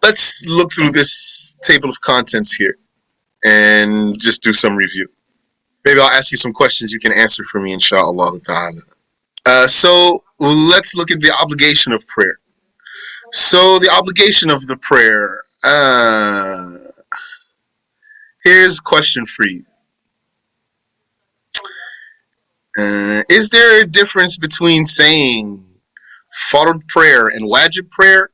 Let's look through this table of contents here and just do some review. Maybe I'll ask you some questions you can answer for me, inshallah ta'ala. So let's look at the obligation of prayer. So the obligation of the prayer. Here's a question for you. Is there a difference between saying fard prayer and wajib prayer?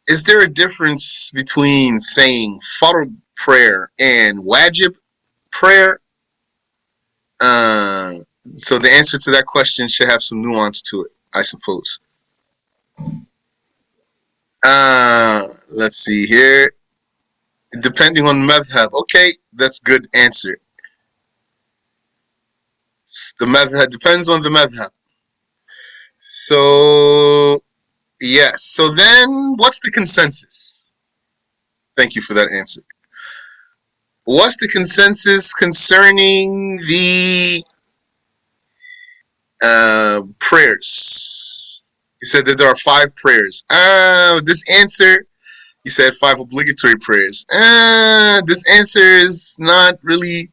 Is there a difference between saying fard prayer and wajib prayer? Uh, so the answer to that question should have some nuance to it, I suppose. Let's see here. Depending on madhab. Okay, that's good answer. The madhab depends on the madhab. So, yes. So then, what's the consensus? Thank you for that answer. What's the consensus concerning the prayers? You said that there are 5 prayers. This answer, you said 5 obligatory prayers. This answer is not really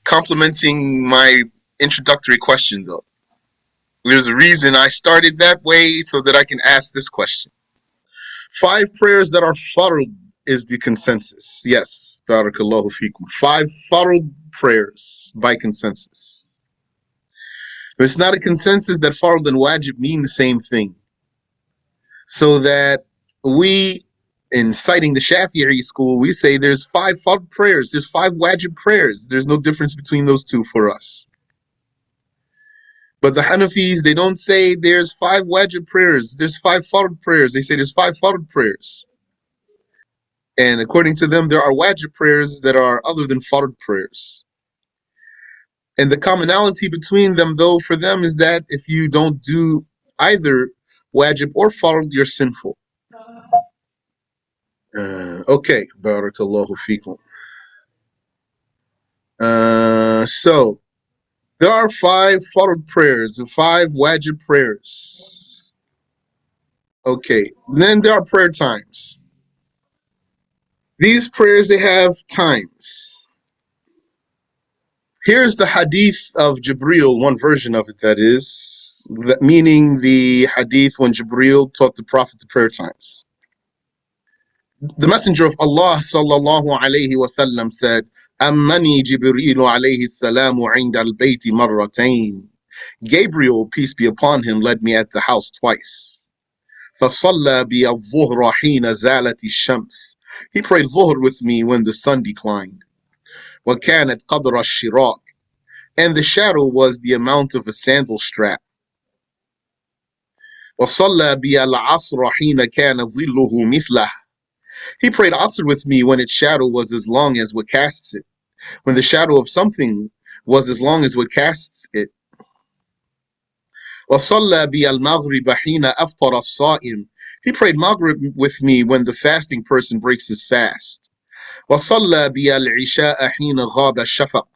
complimenting my introductory question, though. There's a reason I started that way so that I can ask this question. 5 prayers that are fard is the consensus. Yes, barakallahu feekum. 5 fard prayers by consensus. But it's not a consensus that fard and wajib mean the same thing. So that we, in citing the Shafii school, we say there's 5 fard prayers, there's 5 wajib prayers. There's no difference between those two for us. But the Hanafis, they don't say there's 5 wajib prayers, there's 5 fard prayers. They say there's 5 fard prayers. And according to them, there are wajib prayers that are other than fard prayers. And the commonality between them, though, for them is that if you don't do either wajib or fard, you're sinful. Okay, barakallahu feekum. So, there are 5 fard prayers and 5 wajib prayers. Okay, then there are prayer times. These prayers, they have times. Here's the hadith of Jibreel, one version of it that is, meaning the hadith when Jibreel taught the Prophet the prayer times. The Messenger of Allah sallallahu alayhi wasallam said, Ammani Jibreel alayhi salamu inda al-bayti marratain. Gabriel, peace be upon him, led me at the house twice. فَصَلَّى بِي الظُّهْرَ حِينَ زَالَتِ الشَّمْسِ. He prayed Dhuhr with me when the sun declined. وَكَانَتْ قَدْرَ الشِّرَاقِ. And the shadow was the amount of a sandal strap. وَصَلَّى بِي الْعَصْرَ حِينَ كَانَ ظِلُّهُ مِثْلَهُ. He prayed Asr with me when its shadow was as long as what casts it. When the shadow of something was as long as what casts it. وَصَلَّى بِي الْمَغْرِبَ حِينَ أَفْطَرَ الصَّائِمُ. He prayed Maghrib with me when the fasting person breaks his fast. وَصَلَّى بِي الْعِشَاءَ حِينَ غَابَ الشَّفَقُ.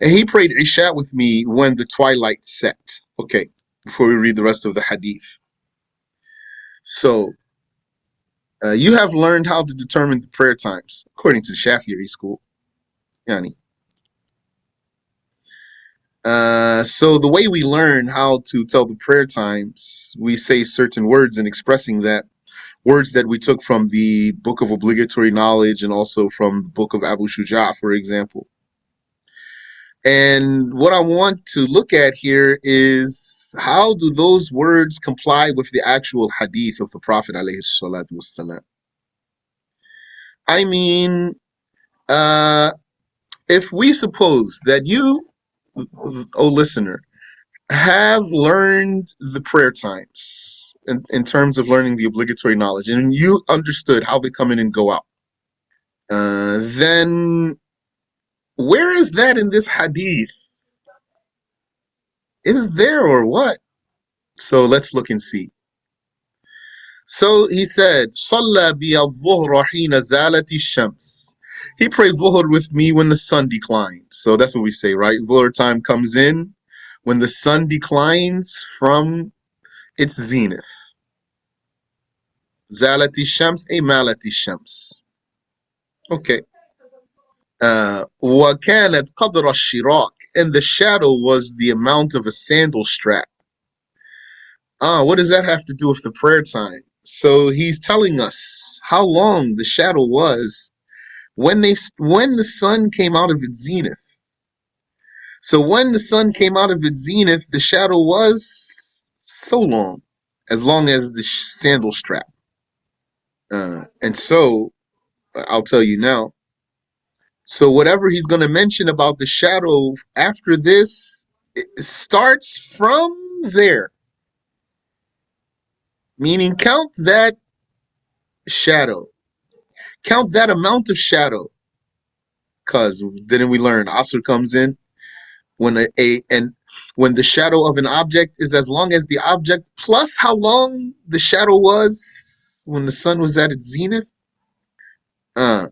And he prayed Isha with me when the twilight set. Okay, before we read the rest of the hadith. So, you have learned how to determine the prayer times, according to the Shafii school. Yani. So the way we learn how to tell the prayer times, we say certain words in expressing that, words that we took from the Book of Obligatory Knowledge and also from the Book of Abu Shuja', for example. And what I want to look at here is how do those words comply with the actual hadith of the Prophet alayhi salatu wassalam. I mean, if we suppose that you, oh listener, have learned the prayer times in terms of learning the obligatory knowledge, and you understood how they come in and go out, then where is that in this hadith? Is there or what? So let's look and see. So he said, صَلَّى بِيَ الظُّهْرَ حِينَ زَالَتِ الشَّمْسِ. He prayed Dhuhr with me when the sun declined. So that's what we say, right? Dhuhr time comes in when the sun declines from its zenith. Zalati shams, a malati shams. Okay. وَكَانَتْ قَدْرَ الشِّرَاكِ, and the shadow was the amount of a sandal strap. What does that have to do with the prayer time? So he's telling us how long the shadow was when the sun came out of its zenith. So when the sun came out of its zenith, the shadow was so long as the sandal strap. And so I'll tell you now. So whatever he's going to mention about the shadow after this, it starts from there. Meaning count that shadow. Count that amount of shadow. Because didn't we learn Asr comes in when when the shadow of an object is as long as the object plus how long the shadow was when the sun was at its zenith.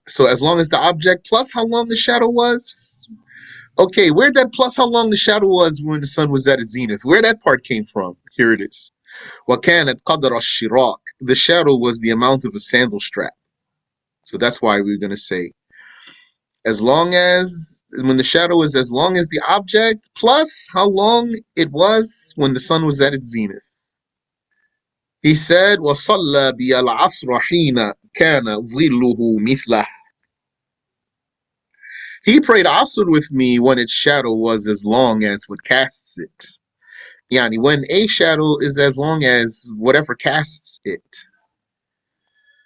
So as long as the object plus how long the shadow was. Okay, where'd that plus how long the shadow was when the sun was at its zenith? Where that part came from? Here it is. وَكَانَتْ قَدْرَ الشِّرَاكِ, the shadow was the amount of a sandal strap. So that's why we're going to say as long as when the shadow is as long as the object plus how long it was when the sun was at its zenith. He said, وَصَلَّى بِيَ الْعَصْرَ حِينَ كَانَ ظِلُّهُ مِثْلَهُ. He prayed Asr with me when its shadow was as long as what casts it. Yani when a shadow is as long as whatever casts it.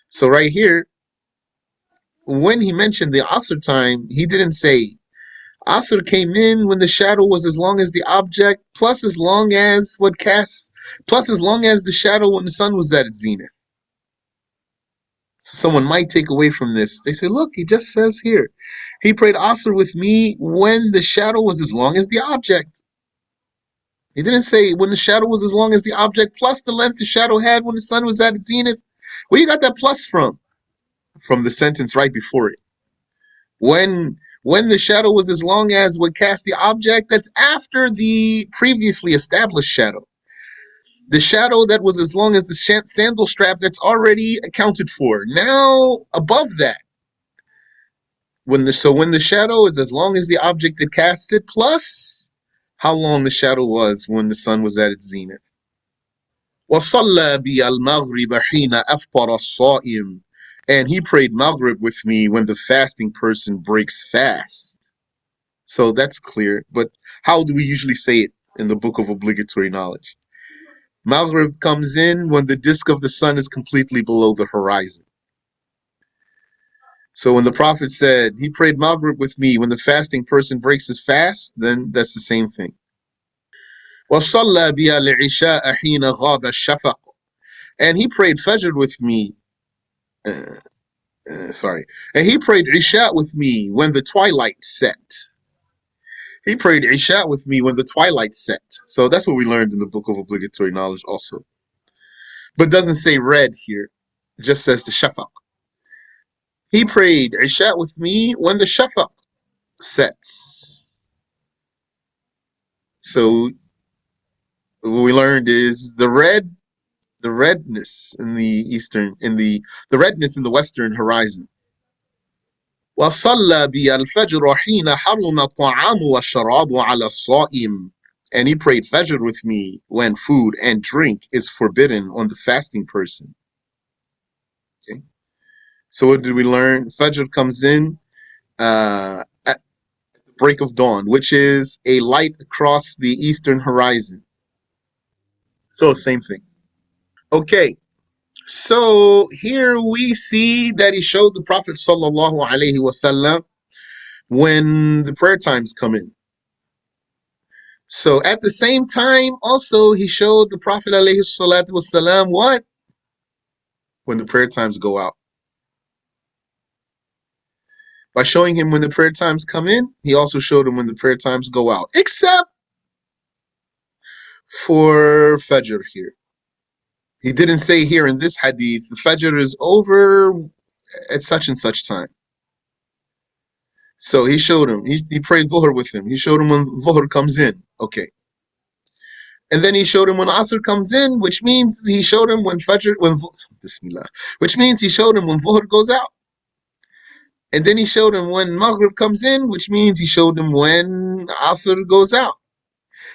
So right here, when he mentioned the Asr time, he didn't say Asr came in when the shadow was as long as the object, plus as long as what casts, plus as long as the shadow when the sun was at its zenith. So someone might take away from this. They say, look, he just says here, he prayed Asr with me when the shadow was as long as the object. He didn't say when the shadow was as long as the object plus the length the shadow had when the sun was at its zenith. Where you got that plus from? From the sentence right before it. When the shadow was as long as what cast the object, that's after the previously established shadow. The shadow that was as long as the sandal strap, that's already accounted for. Now above that, when the shadow is as long as the object that casts it, plus how long the shadow was when the sun was at its zenith. وَصَلَّى بِيَ الْمَغْرِبَ حِينَ أَفْطَرَ الصَّائِمُ, and he prayed Maghrib with me when the fasting person breaks fast. So that's clear, but how do we usually say it in the book of obligatory knowledge? Maghrib comes in when the disk of the sun is completely below the horizon. So when the Prophet said he prayed Maghrib with me when the fasting person breaks his fast, then that's the same thing. وَصَلَّى بِيَ الْعِشَاءَ حِينَ غَابَ الشَّفَقُ, and he prayed Fajr with me. And he prayed Isha with me when the twilight set. He prayed Isha with me when the twilight set. So that's what we learned in the book of obligatory knowledge also. But doesn't say red here. It just says the Shafaq. He prayed Isha with me when the Shafaq sets. So what we learned is the redness in the redness in the western horizon. وصلى بي الفجر حين حرم الطعام والشراب على الصائم, and he prayed Fajr with me when food and drink is forbidden on the fasting person. Okay. So what did we learn? Fajr comes in at the break of dawn, which is a light across the eastern horizon. So same thing. Okay. So here we see that he showed the Prophet sallallahu alaihi wasallam when the prayer times come in. So at the same time, also he showed the Prophet alayhi salatu wasalam what? When the prayer times go out. By showing him when the prayer times come in, he also showed him when the prayer times go out. Except for Fajr here. He didn't say here in this hadith, the Fajr is over at such and such time. So he showed him. He prayed Dhuhr with him. He showed him when Dhuhr comes in. Okay. And then he showed him when Asr comes in, which means he showed him when Fajr, Bismillah, which means he showed him when Dhuhr goes out. And then he showed him when Maghrib comes in, which means he showed him when Asr goes out.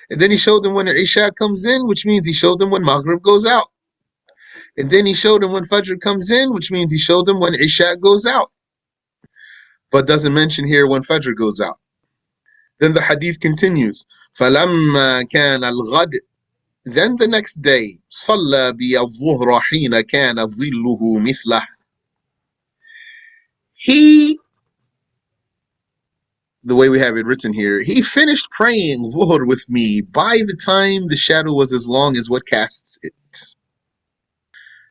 And then he showed him when Isha comes in, which means he showed him when Maghrib goes out. And then he showed him when Fajr comes in, which means he showed him when Isha goes out. But doesn't mention here when Fajr goes out. Then the hadith continues. فَلَمَّا كَانَ الْغَدْ Then the next day, صَلَّى بِيَ الظُّهْرَ حِينَ كَانَ ظِلُّهُ مِثْلَهُ The way we have it written here, he finished praying Dhuhr with me by the time the shadow was as long as what casts it.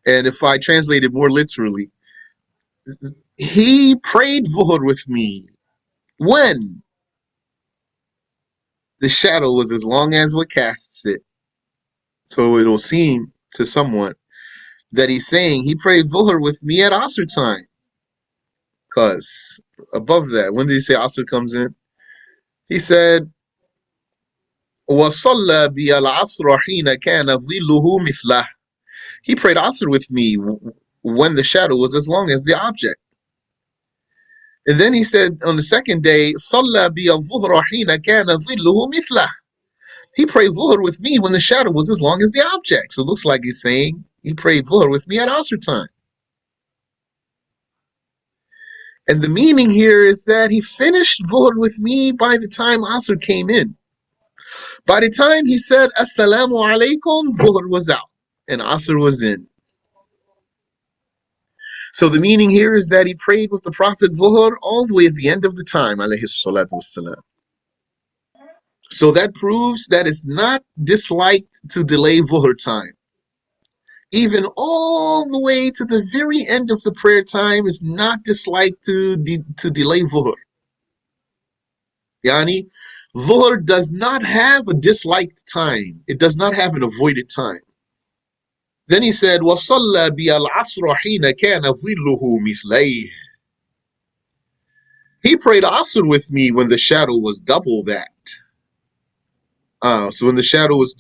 And if I translate it more literally, he prayed Dhuhr with me when the shadow was as long as what casts it. So it'll seem to someone that he's saying he prayed Dhuhr with me at Asr time. Because above that, when did he say Asr comes in? He said, وَصَلَّى بِيَ الْعَصْرَ حِينَ كَانَ ظِلُّهُ مِثْلَهُ He prayed Asr with me when the shadow was as long as the object. And then he said on the second day, صَلَّى بِيَ الظُّهْرَ حِينَ كَانَ ظِلُّهُ مِثْلَهُ He prayed Dhuhr with me when the shadow was as long as the object. So it looks like he's saying he prayed Dhuhr with me at Asr time. And the meaning here is that he finished Dhuhr with me by the time Asr came in. By the time he said, Assalamu alaikum, Dhuhr was out and Asr was in. So the meaning here is that he prayed with the Prophet Dhuhr all the way at the end of the time, alayhi salatu wassalam. So that proves that it's not disliked to delay Dhuhr time. Even all the way to the very end of the prayer time is not disliked to delay Dhuhr. Yani, Dhuhr does not have a disliked time. It does not have an avoided time. Then he said, وَصَلَّى بِيَ الْعَصْرَ حِينَ كَانَ ظِلُّهُ مِثْلَيْهِ He prayed Asr with me when the shadow was double that. So when the shadow was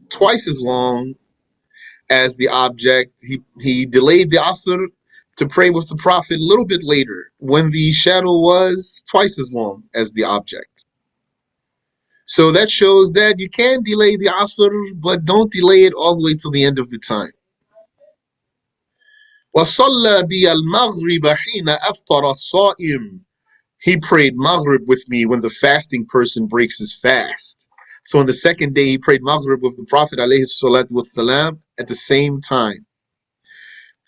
twice as long as the object, he delayed the Asr to pray with the Prophet a little bit later when the shadow was twice as long as the object. So that shows that you can delay the Asr, but don't delay it all the way till the end of the time. وَصَلَّى بِيَ الْمَغْرِبَ حِينَ أَفْطَرَ الصَّائِمُ He prayed Maghrib with me when the fasting person breaks his fast. So on the second day, he prayed Maghrib with the Prophet ﷺ at the same time,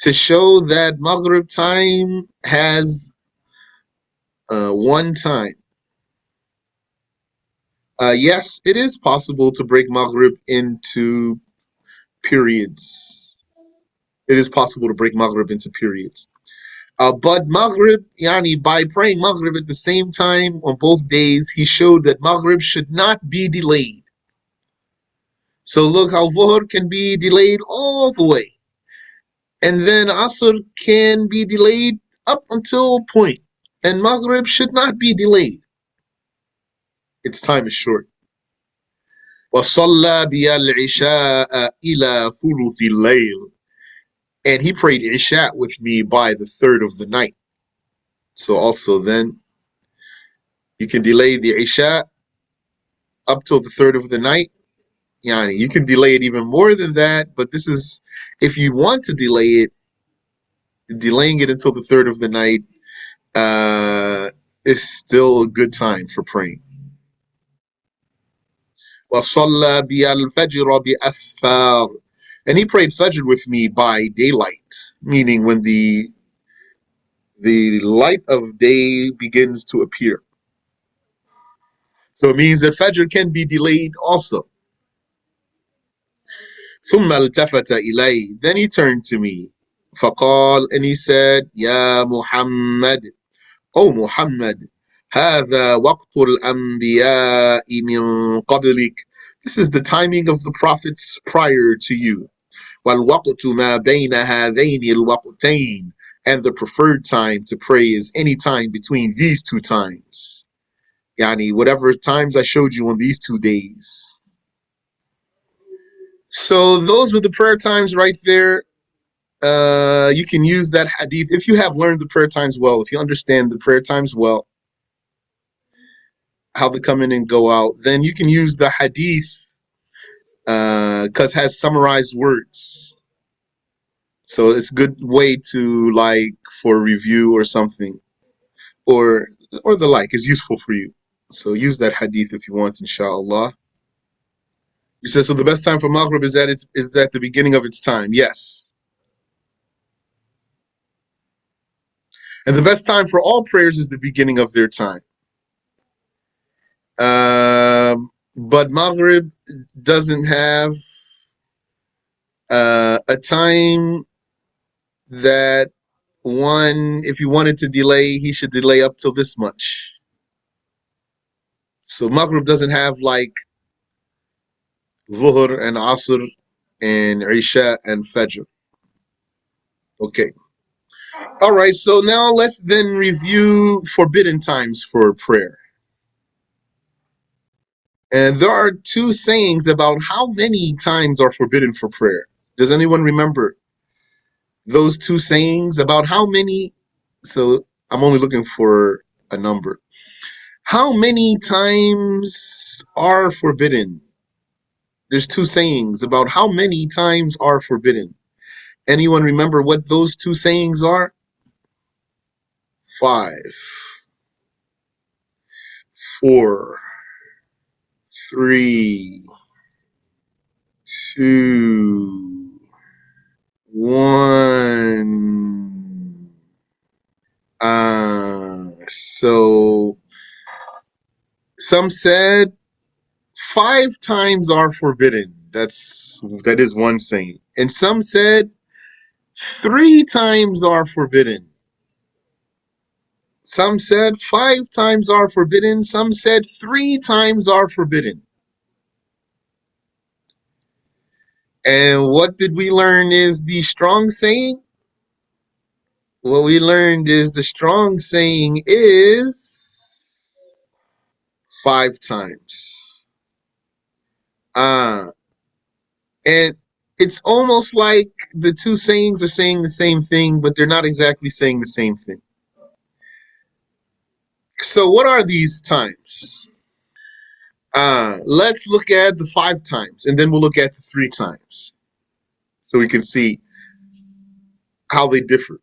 to show that Maghrib time has one time. Yes, it is possible to break Maghrib into periods. It is possible to break Maghrib into periods. But Maghrib, by praying Maghrib at the same time on both days, he showed that Maghrib should not be delayed. So look how Dhuhr can be delayed all the way. And then Asr can be delayed up until a point. And Maghrib should not be delayed. Its time is short. وَصَلَّى بِيَ الْعِشَاءَ إِلَى ثُلُثِ اللَّيْلِ And he prayed Isha with me by the third of the night. So also then, you can delay the Isha up till the third of the night. You can delay it even more than that, but this is, if you want to delay it, delaying it until the third of the night is still a good time for praying. وَصَلَّى بِيَ الْفَجْرَ بِأَسْفَارٍ And he prayed Fajr with me by daylight, meaning when the light of day begins to appear. So it means that Fajr can be delayed also. ثُمَّ الْتَفَتَ إِلَيْهِ Then he turned to me. فَقَالَ And he said, يَا مُحَمَّدْ O Muhammad, هذا وقت الأنبياء من قبلك This is the timing of the prophets prior to you. وَالْوَقْتُ مَا بَيْنَ هَذَيْنِ الْوَقْتَيْنِ And the preferred time to pray is any time between these two times. Whatever times I showed you on these 2 days. So those were the prayer times right there. You can use that hadith if you have learned the prayer times well, if you understand the prayer times well, how they come in and go out, then you can use the hadith because it has summarized words. So it's a good way to like for review or something, or or the like is useful for you. So use that hadith if you want, inshallah. He says, so the best time for Maghrib is at the beginning of its time. Yes. And the best time for all prayers is the beginning of their time. But Maghrib doesn't have a time that one, if he wanted to delay, he should delay up till this much. So Maghrib doesn't have like Dhuhr and Asr and Isha and Fajr. Okay. All right. So now let's then review forbidden times for prayer. And there are two sayings about how many times are forbidden for prayer. Does anyone remember those two sayings about how many? So I'm only looking for a number. How many times are forbidden? There's two sayings about how many times are forbidden. Anyone remember what those two sayings are? 5, 4, 3, 2, 1. So some said 5 times are forbidden. That is one saying. And some said 3 times are forbidden. Some said 5 times are forbidden. Some said 3 times are forbidden. And what did we learn is the strong saying? What we learned is the strong saying is 5 times. And it's almost like the two sayings are saying the same thing, but they're not exactly saying the same thing. So what are these times? Let's look at the 5 times, and then we'll look at the 3 times, so we can see how they differ.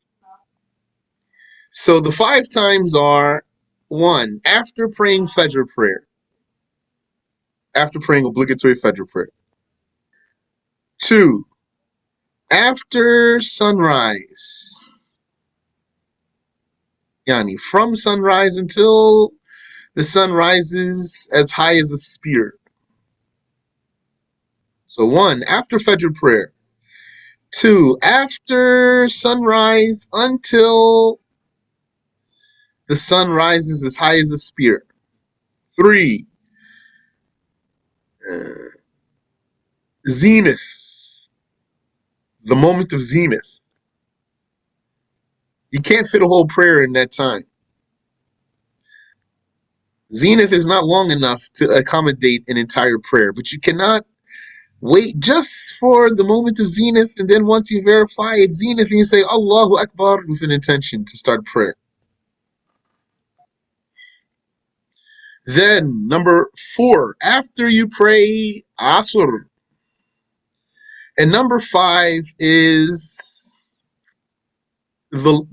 So the 5 times are: 1, after praying Fajr prayer, after praying obligatory Fajr prayer. 2, after sunrise, yani from sunrise until the sun rises as high as a spear. So 1, after Fajr prayer. 2, after sunrise until the sun rises as high as a spear. 3, uh, zenith, the moment of zenith. You can't fit a whole prayer in that time. Zenith is not long enough to accommodate an entire prayer, but you cannot wait just for the moment of zenith, and then once you verify it's zenith, and you say Allahu Akbar with an intention to start prayer. Then, number 4, after you pray Asr. And number 5 is the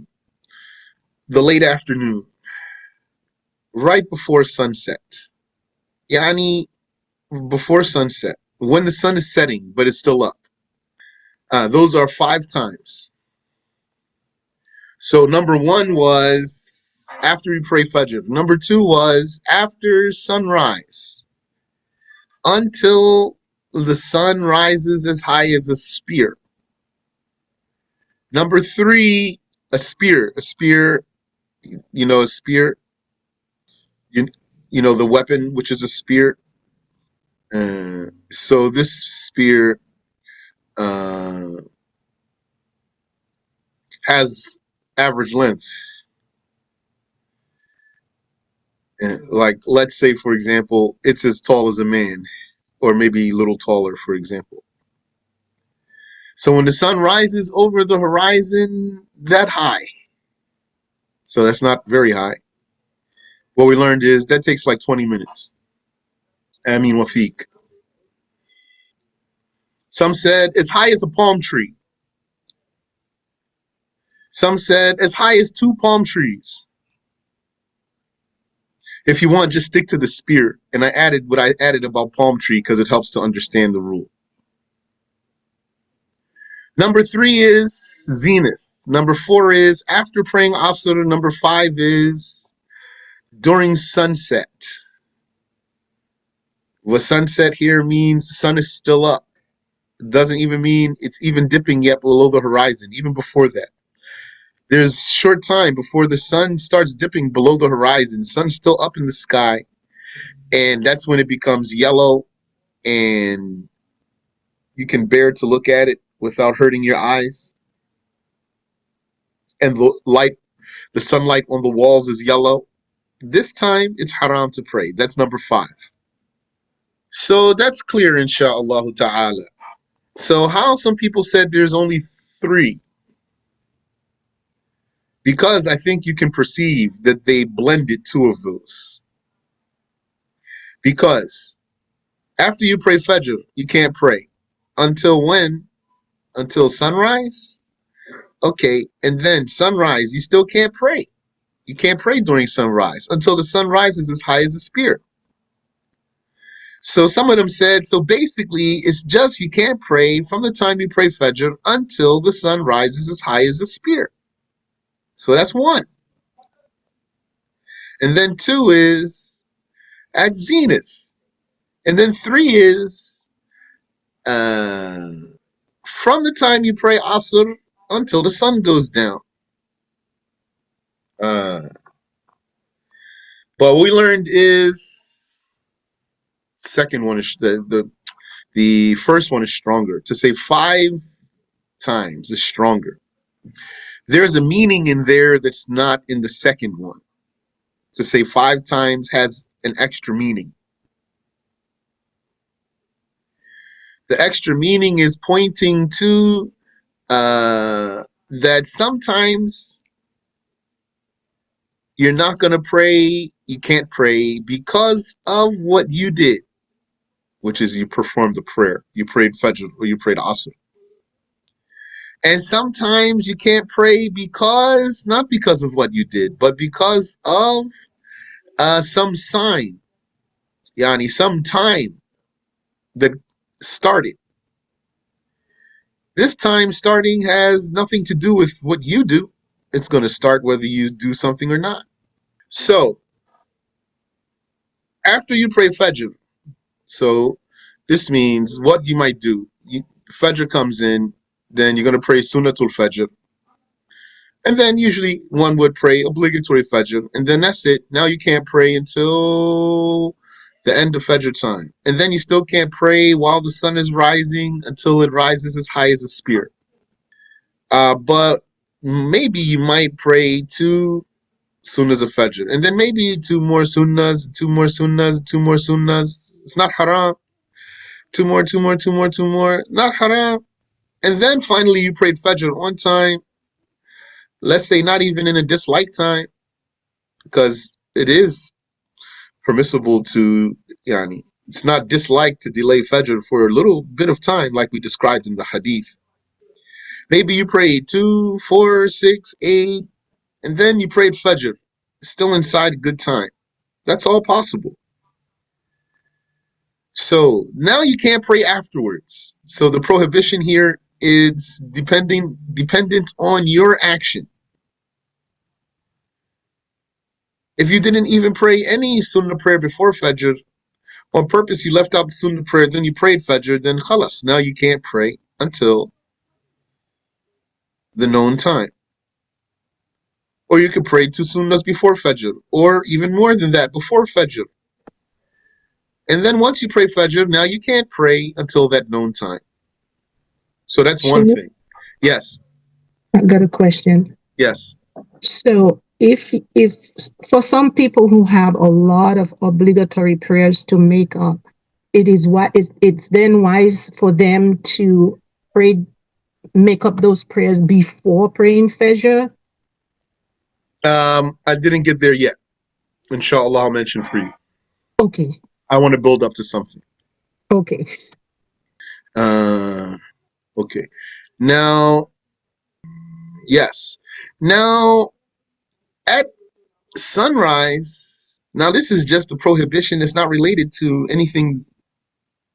late afternoon, right before sunset. Yani, before sunset, when the sun is setting, but it's still up. Those are 5 times. So number 1 was after you pray Fajr. Number 2 was after sunrise until the sun rises as high as a spear. Number 3, a spear. A spear, a spear. You, you know the weapon, which is a spear. So this spear uh, has average length. Like, let's say, for example, it's as tall as a man, or maybe a little taller, for example. So when the sun rises over the horizon that high, so that's not very high. What we learned is that takes like 20 minutes. Amin Wafiq. Some said as high as a palm tree. Some said as high as 2 palm trees. If you want, just stick to the spear. And I added what I added about palm tree because it helps to understand the rule. Number 3 is zenith. Number 4 is after praying Asr. Number 5 is during sunset. What sunset here means the sun is still up. It doesn't even mean it's even dipping yet below the horizon, even before that. There's short time before the sun starts dipping below the horizon. The sun's still up in the sky, and that's when it becomes yellow, and you can bear to look at it without hurting your eyes. And the sunlight on the walls is yellow. This time, it's haram to pray. That's number 5. So that's clear, insha'Allah ta'ala. So how some people said there's only 3? Because I think you can perceive that they blended 2 of those. Because after you pray Fajr, you can't pray. Until when? Until sunrise? Okay, and then sunrise, you still can't pray. You can't pray during sunrise until the sun rises as high as a spear. So some of them said, so basically it's just you can't pray from the time you pray Fajr until the sun rises as high as a spear. So that's 1. And then 2 is at zenith. And then 3 is from the time you pray Asr until the sun goes down. But what we learned is second one is the first one is stronger. To say 5 times is stronger. There's a meaning in there that's not in the second one. To say 5 times has an extra meaning. The extra meaning is pointing to that sometimes you're not going to pray, you can't pray because of what you did, which is you performed the prayer. You prayed Fajr or you prayed Asr. And sometimes you can't pray not because of what you did, but because of some sign, some time that started. This time starting has nothing to do with what you do. It's going to start whether you do something or not. So, after you pray Fajr, so this means what you might do. Fajr comes in, then you're going to pray Sunnatul Fajr. And then usually one would pray obligatory Fajr, and then that's it. Now you can't pray until the end of Fajr time. And then you still can't pray while the sun is rising until it rises as high as a spear. But maybe you might pray 2 sunnahs of Fajr, and then maybe 2 more sunnahs, 2 more sunnahs, 2 more sunnahs. It's not haram. 2 more, 2 more, 2 more, 2 more. Not haram. And then finally you prayed Fajr on time. Let's say not even in a dislike time, because it is permissible to, it's not disliked to delay Fajr for a little bit of time like we described in the Hadith. Maybe you prayed 2, 4, 6, 8, and then you prayed Fajr. Still inside good time. That's all possible. So now you can't pray afterwards. So the prohibition here is dependent on your action. If you didn't even pray any sunnah prayer before Fajr, on purpose you left out the sunnah prayer, then you prayed Fajr, then khalas, now you can't pray until the known time. Or you could pray 2 sunnahs before Fajr, or even more than that, before Fajr. And then once you pray Fajr, now you can't pray until that known time. So that's one thing. Yes. I got a question. Yes. So if for some people who have a lot of obligatory prayers to make up, it's then wise for them to pray make up those prayers before praying Fajr? I didn't get there yet. Inshallah, I'll mention for you. Okay. I want to build up to something. Okay. Uh, okay. Now, yes. Now, at sunrise, now this is just a prohibition. It's not related to anything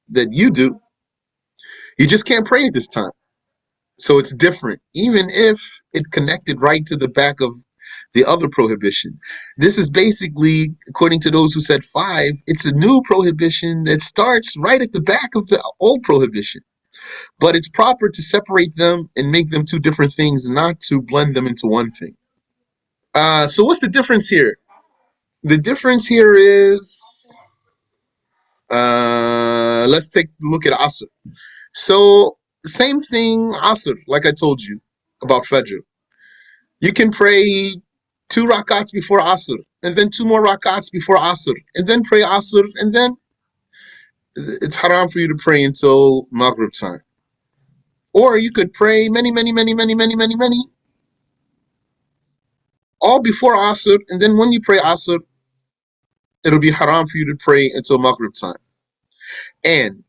that you do. You just can't pray at this time. So it's different, even if it connected right to the back of the other prohibition. This is basically, according to those who said 5, it's a new prohibition that starts right at the back of the old prohibition. But it's proper to separate them and make them two different things, not to blend them into one thing. So what's the difference here? The difference here is, let's take a look at Asr. So same thing, Asr, like I told you about Fajr. You can pray 2 rakats before Asr, and then 2 more rakats before Asr, and then pray Asr, and then it's haram for you to pray until Maghrib time. Or you could pray many, all before Asr, and then when you pray Asr, it'll be haram for you to pray until Maghrib time. And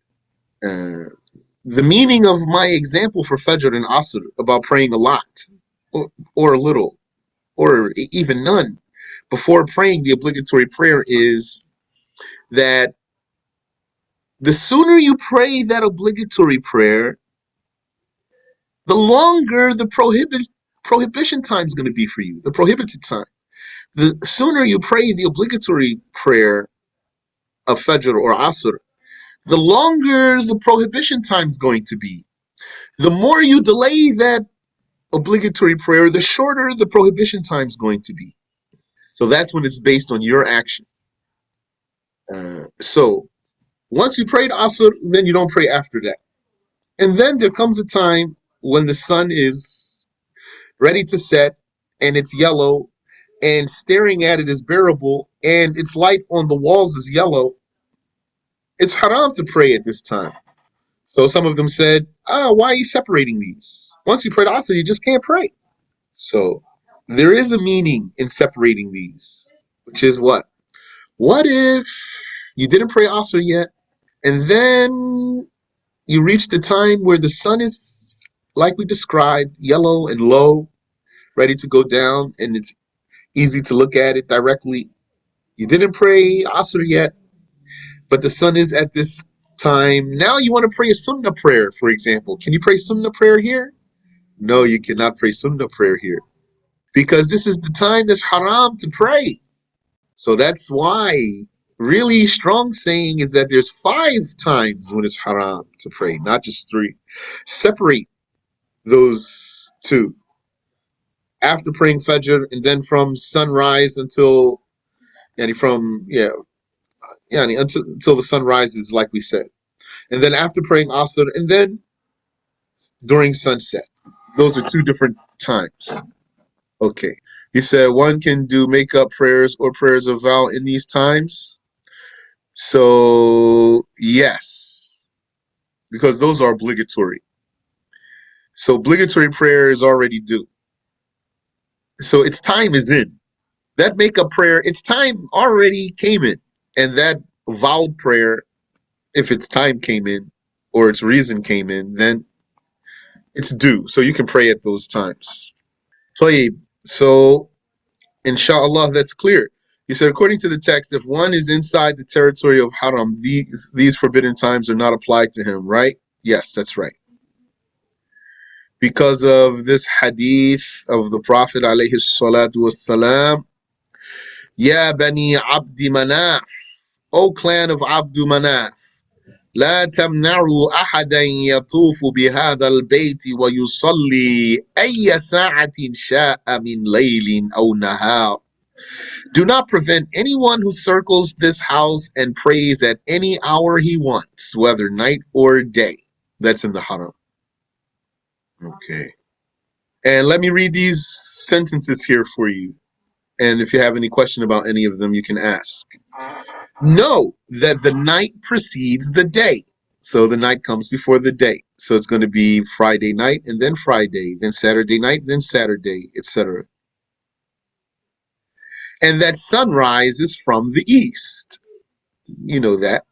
the meaning of my example for Fajr and Asr about praying a lot, or a little, or even none, before praying the obligatory prayer is that the sooner you pray that obligatory prayer, the longer the prohibition time is going to be for you, the prohibited time. The sooner you pray the obligatory prayer of Fajr or Asr, the longer the prohibition time is going to be. The more you delay that obligatory prayer, the shorter the prohibition time is going to be. So that's when it's based on your action. So once you prayed Asr, then you don't pray after that. And then there comes a time when the sun is ready to set and it's yellow and staring at it is bearable and its light on the walls is yellow. It's haram to pray at this time. So some of them said, why are you separating these? Once you pray the Asr, you just can't pray. So there is a meaning in separating these, which is what? What if you didn't pray Asr yet, and then you reach the time where the sun is, like we described, yellow and low, ready to go down, and it's easy to look at it directly. You didn't pray Asr yet, but the sun is at this time. Now you want to pray a Sunnah prayer, for example. Can you pray Sunnah prayer here? No, you cannot pray Sunnah prayer here. Because this is the time that's haram to pray. So that's why really strong saying is that there's 5 times when it's haram to pray, not just 3. Separate those 2. After praying Fajr, and then from sunrise until until the sun rises, like we said. And then after praying Asr, and then during sunset. Those are 2 different times. Okay. You said one can do makeup prayers or prayers of vow in these times. So, yes, because those are obligatory. So, obligatory prayer is already due. So, its time is in. That makeup prayer, its time already came in. And that vowed prayer, if its time came in or its reason came in, then it's due. So, you can pray at those times. So, inshallah, that's clear. He said, according to the text, if one is inside the territory of haram, these forbidden times are not applied to him, right? Yes, that's right. Because of this hadith of the Prophet alayhi salatu wassalam, Ya bani abdi manaf, O clan of Abdu Manaf, لا تمنعوا أحدا يطوف بهذا البيت ويصلي أي ساعة شاء من ليل أو نهار. Do not prevent anyone who circles this house and prays at any hour he wants, whether night or day. That's in the haram. Okay. And let me read these sentences here for you. And if you have any question about any of them, you can ask. Know that the night precedes the day. So the night comes before the day. So it's going to be Friday night and then Friday, then Saturday night, then Saturday, etc. And that sunrise is from the east. You know that.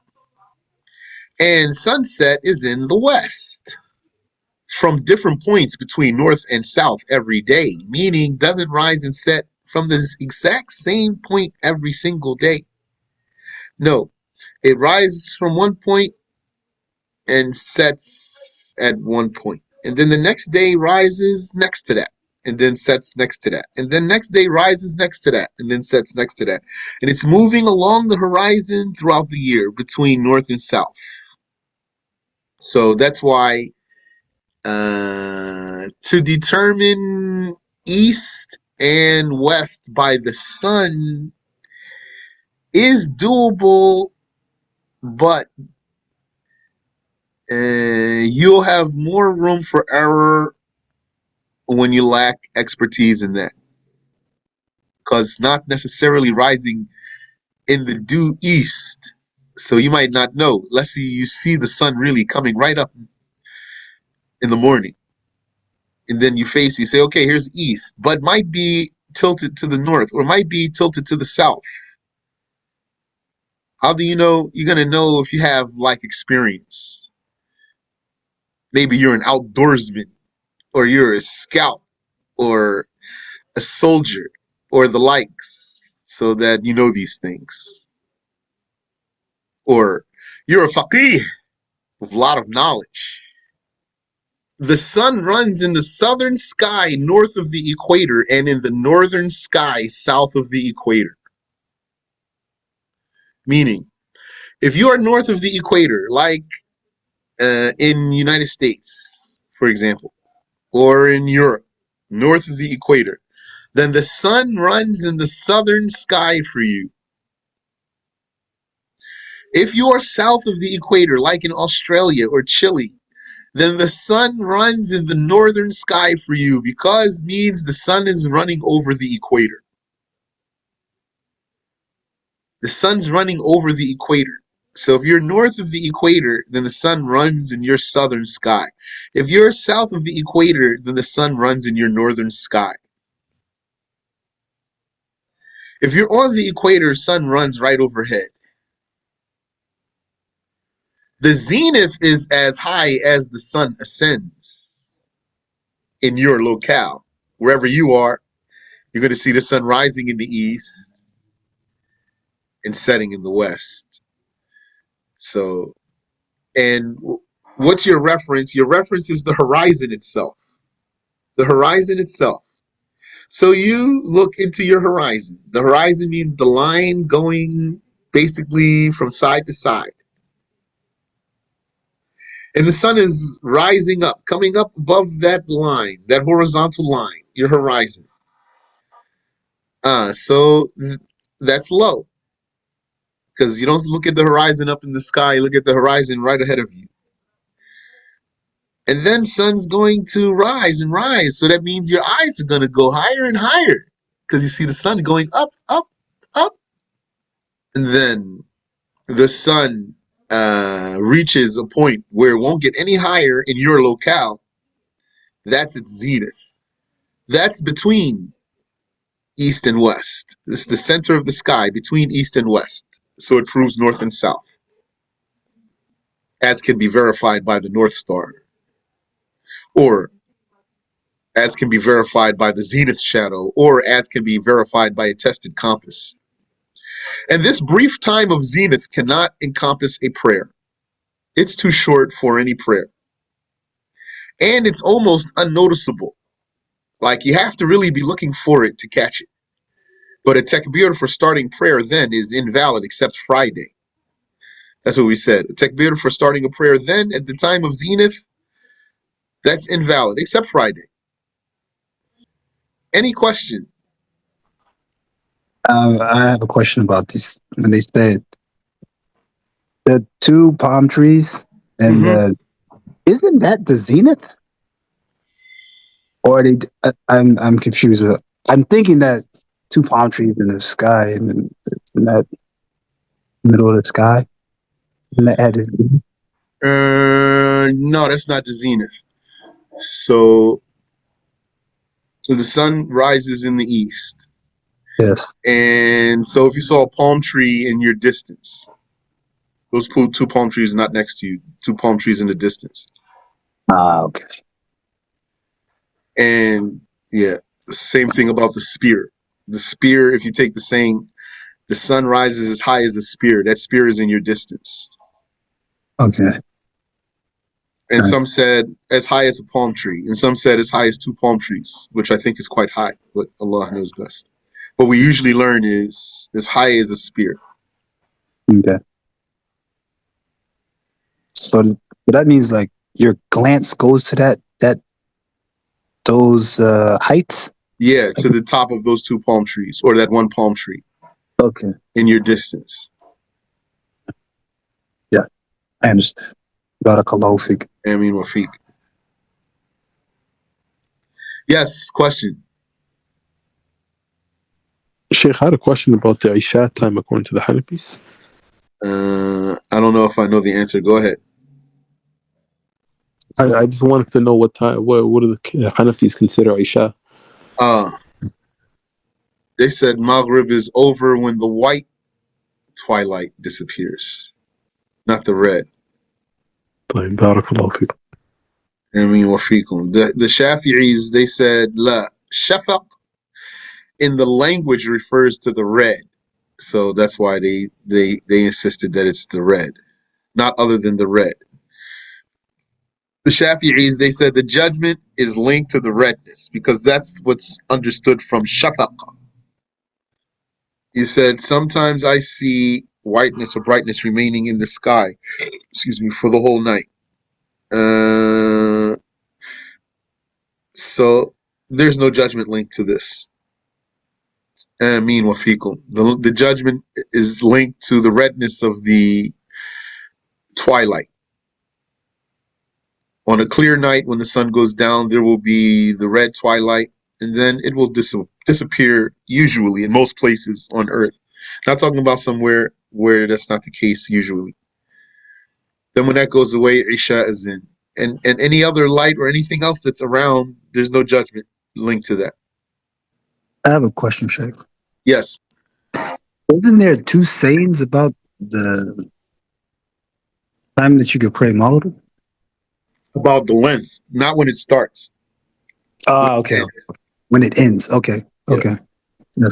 And sunset is in the west. From different points between north and south every day, meaning doesn't rise and set from the exact same point every single day. No, it rises from one point and sets at one point. And then the next day rises next to that and then sets next to that. And then next day rises next to that and then sets next to that. And it's moving along the horizon throughout the year between north and south. So that's why to determine east and west by the sun is doable, but you'll have more room for error when you lack expertise in that, because it's not necessarily rising in the due east. So you might not know. Let's say you see the sun really coming right up in the morning, and then you say, okay, here's east, but might be tilted to the north or might be tilted to the south. How do you know? You're gonna know if you have like experience. Maybe you're an outdoorsman, or you're a scout, or a soldier, or the likes, so that you know these things. Or you're a faqih with a lot of knowledge. The sun runs in the southern sky north of the equator and in the northern sky south of the equator. Meaning, if you are north of the equator, like in United States, for example, or in Europe, north of the equator, then the sun runs in the southern sky for you. If you are south of the equator, like in Australia or Chile, then the sun runs in the northern sky for you, because means the sun is running over the equator. The sun's running over the equator. So if you're north of the equator, then the sun runs in your southern sky. If you're south of the equator, then the sun runs in your northern sky. If you're on the equator, sun runs right overhead. The zenith is as high as the sun ascends in your locale. Wherever you are, you're going to see the sun rising in the east and setting in the west. So, and what's your reference? Your reference is the horizon itself. The horizon itself. So you look into your horizon. The horizon means the line going basically from side to side. And the sun is rising up, coming up above that line, that horizontal line, your horizon. So that's low, because you don't look at the horizon up in the sky, you look at the horizon right ahead of you. And then sun's going to rise and rise. So that means your eyes are going to go higher and higher, because you see the sun going up, up, up. And then the sun reaches a point where it won't get any higher in your locale. That's its zenith. That's between east and west. It's the center of the sky between east and west. So it proves north and south, as can be verified by the North Star, or as can be verified by the zenith shadow, or as can be verified by a tested compass. And this brief time of zenith cannot encompass a prayer. It's too short for any prayer. And it's almost unnoticeable. Like, you have to really be looking for it to catch it. But a takbir for starting prayer then is invalid except Friday. That's what we said. A takbir for starting a prayer then at the time of zenith, that's invalid except Friday. Any question? I have a question about this. When they said the two palm trees and Mm-hmm. isn't that the zenith? Or they? I'm confused. I'm thinking that two palm trees in the sky and in that middle of the sky. And that had No, that's not the zenith. So the sun rises in the east. Yes. And so if you saw a palm tree in your distance, those two palm trees are not next to you, two palm trees in the distance. Okay. And yeah, the same thing about the spear. The spear, if you take the saying, the sun rises as high as a spear, that spear is in your distance. Okay. And Right. some said as high as a palm tree, and some said as high as two palm trees, which I think is quite high, but Allah knows best. What we usually learn is as high as a spear. Okay. So that means like your glance goes to those heights. Yeah, to the top of those two palm trees, or that one palm tree Okay. in your distance. Yeah, I understand. Barakallahu fik. Ameen wa fiq. Yes, question. Sheikh, I had a question about the Isha time according to the Hanafis. I don't know if I know the answer. Go ahead. I just wanted to know what time, what do the Hanafis consider Isha? They said Maghrib is over when the white twilight disappears, not the red. طيب, Barakallahu fik. Ameen wa fikum. The Shafi'is, they said la shafaq in the language refers to the red. So that's why they insisted that it's the red, not other than the red. The Shafi'is, they said the judgment is linked to the redness because that's what's understood from shafaq. You said sometimes I see whiteness or brightness remaining in the sky, excuse me, for the whole night. So there's no judgment linked to this. Ameen wa fikum. The judgment is linked to the redness of the twilight. On a clear night, when the sun goes down, there will be the red twilight, and then it will disappear, usually in most places on Earth. Not talking about somewhere where that's not the case usually. Then when that goes away, Isha is in. And any other light or anything else that's around, there's no judgment linked to that. I have a question, Sheikh. Yes. Wasn't there two sayings about the time that you could pray Maghrib? About the length, not when it starts. Okay. When it ends. Okay. Yeah. Okay. Yes.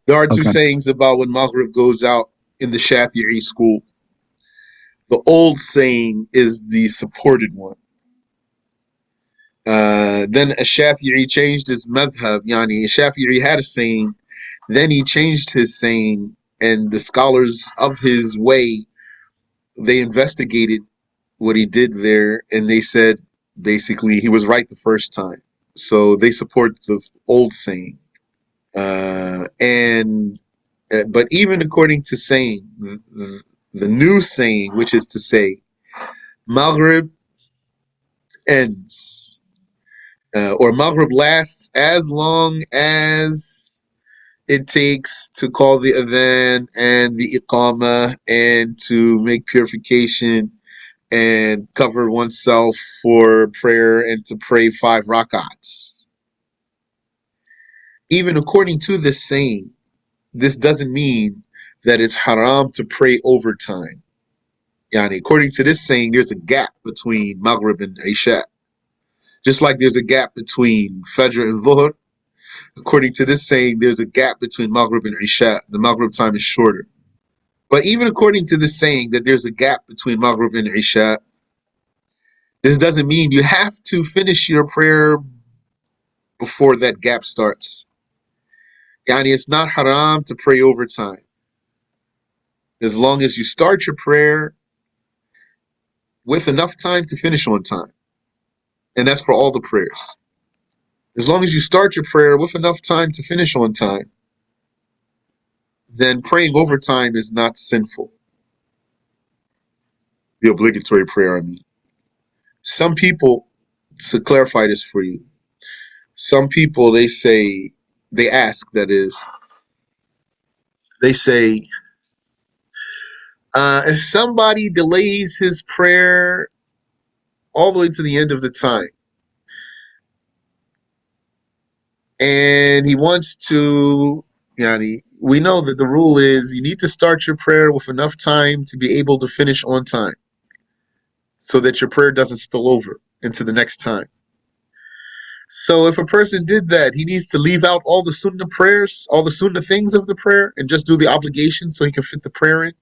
There are two Okay. sayings about when Maghrib goes out in the Shafi'i school. The old saying is the supported one. Then a Shafi'i changed his madhab. Yani, a Shafi'i had a saying, then he changed his saying, and the scholars of his way, they investigated what he did there, and they said basically he was right the first time. So they support the old saying. But even according to saying, the new saying, which is to say, Maghrib ends, or Maghrib lasts as long as it takes to call the adhan and the iqamah and to make purification and cover oneself for prayer and to pray 5 rak'ats. Even according to this saying, this doesn't mean that it's haram to pray overtime. Yani, according to this saying, there's a gap between Maghrib and Isha. Just like there's a gap between Fajr and Dhuhr, according to this saying, there's a gap between Maghrib and Isha. The Maghrib time is shorter. But even according to this saying that there's a gap between Maghrib and Isha, this doesn't mean you have to finish your prayer before that gap starts. Yani, it's not haram to pray overtime. As long as you start your prayer with enough time to finish on time. And that's for all the prayers. As long as you start your prayer with enough time to finish on time, then praying overtime is not sinful. The obligatory prayer, I mean. Some people, to clarify this for you, some people, they ask, that is, they say, if somebody delays his prayer all the way to the end of the time. And he wants to, we know that the rule is you need to start your prayer with enough time to be able to finish on time so that your prayer doesn't spill over into the next time. So if a person did that, he needs to leave out all the sunnah prayers, all the sunnah things of the prayer, and just do the obligation so he can fit the prayer in.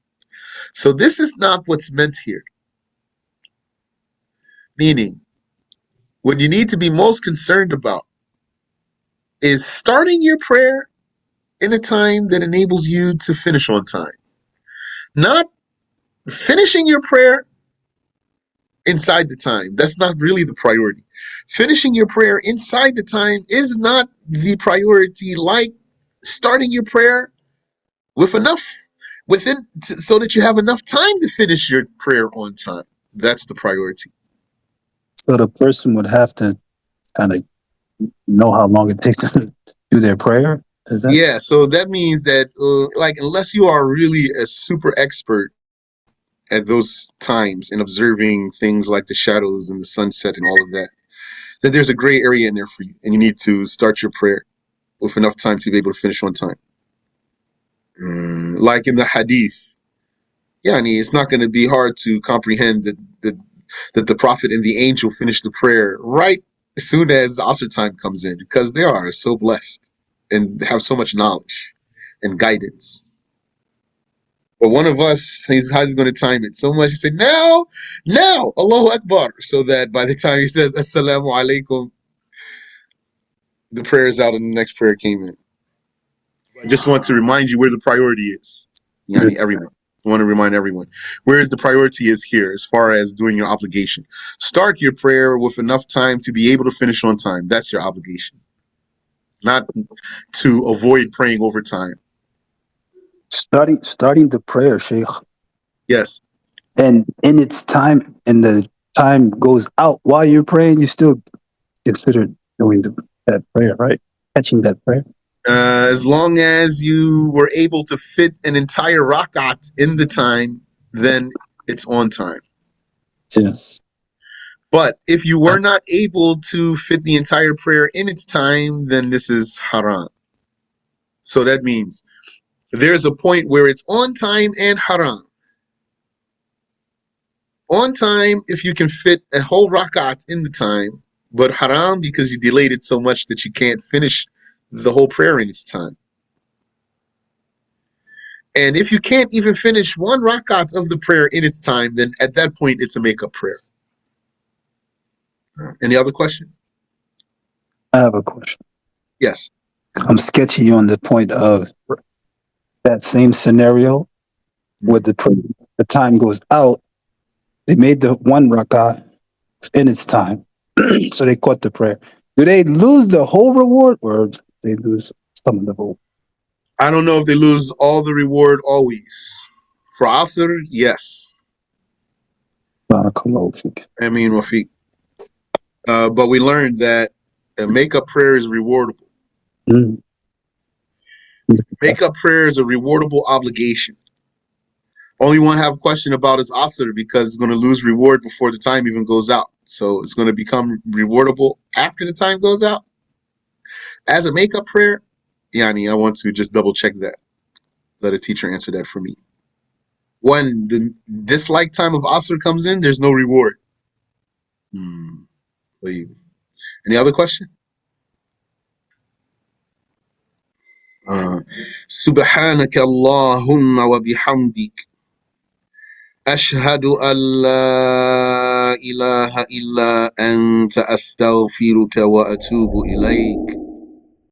So this is not what's meant here. Meaning, what you need to be most concerned about is starting your prayer in a time that enables you to finish on time. Not finishing your prayer inside the time. That's not really the priority. Finishing your prayer inside the time is not the priority, like starting your prayer with enough so that you have enough time to finish your prayer on time. That's the priority. So the person would have to kind of know how long it takes to do their prayer. Is that? Yeah, so that means that unless you are really a super expert at those times and observing things like the shadows and the sunset and all of that, then there's a gray area in there for you, and you need to start your prayer with enough time to be able to finish on time. Like in the Hadith, it's not going to be hard to comprehend that the Prophet and the angel finished the prayer right as soon as Asr time comes in, because they are so blessed and have so much knowledge and guidance. But one of us, how's he going to time it so much? He said, now, Allahu Akbar, so that by the time he says Assalamu alaikum, the prayer is out and the next prayer came in. I just want to remind you where the priority is. Everyone. I want to remind everyone where the priority is here as far as doing your obligation. Start your prayer with enough time to be able to finish on time. That's your obligation. Not to avoid praying over time. Starting the prayer, Sheikh. Yes. And in its time, and the time goes out while you're praying, you still consider doing that prayer, right? Catching that prayer. As long as you were able to fit an entire rakat in the time, then it's on time. Yes. But if you were not able to fit the entire prayer in its time, then this is haram. So that means there's a point where it's on time and haram. On time if you can fit a whole rakat in the time, but haram because you delayed it so much that you can't finish the whole prayer in its time. And if you can't even finish one rakat of the prayer in its time, then at that point it's a make-up prayer. Any other question? I have a question. Yes. I'm sketching you on the point of that same scenario where the time goes out. They made the one rak'ah in its time, so they caught the prayer. Do they lose the whole reward, or they lose some of the reward? I don't know if they lose all the reward always. For Asr, yes. I mean, Wafiq. But we learned that a make-up prayer is rewardable. Mm. Make-up prayer is a rewardable obligation. Only one have a question about is Asr because it's going to lose reward before the time even goes out. So it's going to become rewardable after the time goes out. As a make-up prayer, I want to just double check that. Let a teacher answer that for me. When the dislike time of Asr comes in, there's no reward. Any other question? سبحانك اللهم وبحمدك أشهد أن لا إله إلا أنت أستغفرك وأتوب إليك